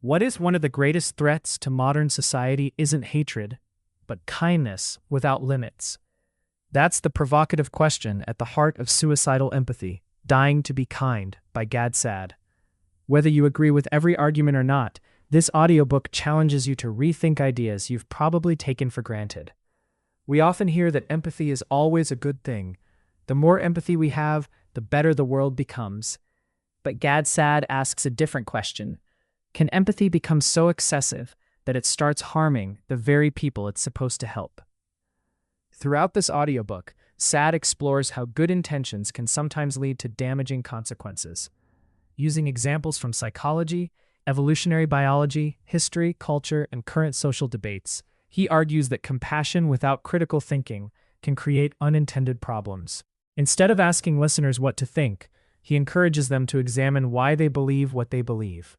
What is one of the greatest threats to modern society isn't hatred, but kindness without limits? That's the provocative question at the heart of Suicidal Empathy, Dying to be Kind by Gad Saad. Whether you agree with every argument or not, this audiobook challenges you to rethink ideas you've probably taken for granted. We often hear that empathy is always a good thing. The more empathy we have, the better the world becomes. But Gad Saad asks a different question. Can empathy become so excessive that it starts harming the very people it's supposed to help? Throughout this audiobook, Saad explores how good intentions can sometimes lead to damaging consequences. Using examples from psychology, evolutionary biology, history, culture, and current social debates, he argues that compassion without critical thinking can create unintended problems. Instead of asking listeners what to think, he encourages them to examine why they believe what they believe.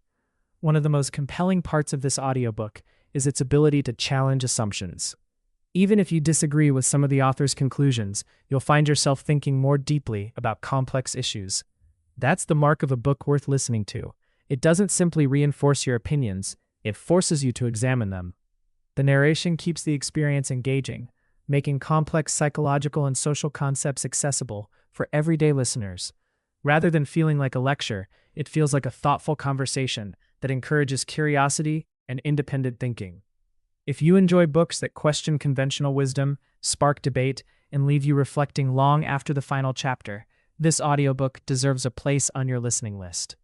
One of the most compelling parts of this audiobook is its ability to challenge assumptions. Even if you disagree with some of the author's conclusions, you'll find yourself thinking more deeply about complex issues. That's the mark of a book worth listening to. It doesn't simply reinforce your opinions, it forces you to examine them. The narration keeps the experience engaging, making complex psychological and social concepts accessible for everyday listeners. Rather than feeling like a lecture, it feels like a thoughtful conversation that encourages curiosity and independent thinking. If you enjoy books that question conventional wisdom, spark debate, and leave you reflecting long after the final chapter, this audiobook deserves a place on your listening list.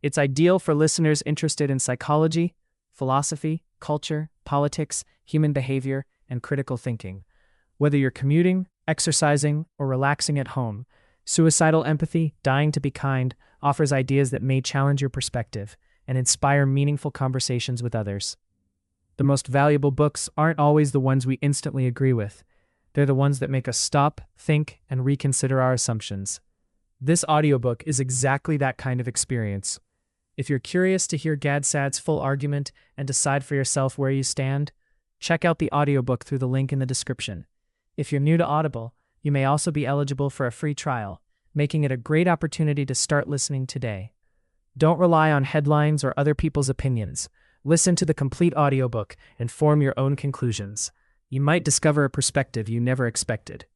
It's ideal for listeners interested in psychology, philosophy, culture, politics, human behavior, and critical thinking. Whether you're commuting, exercising, or relaxing at home, Suicidal Empathy, Dying to be Kind offers ideas that may challenge your perspective and inspire meaningful conversations with others. The most valuable books aren't always the ones we instantly agree with. They're the ones that make us stop, think, and reconsider our assumptions. This audiobook is exactly that kind of experience. If you're curious to hear Gad Saad's full argument and decide for yourself where you stand, check out the audiobook through the link in the description. If you're new to Audible, you may also be eligible for a free trial, making it a great opportunity to start listening today. Don't rely on headlines or other people's opinions. Listen to the complete audiobook and form your own conclusions. You might discover a perspective you never expected.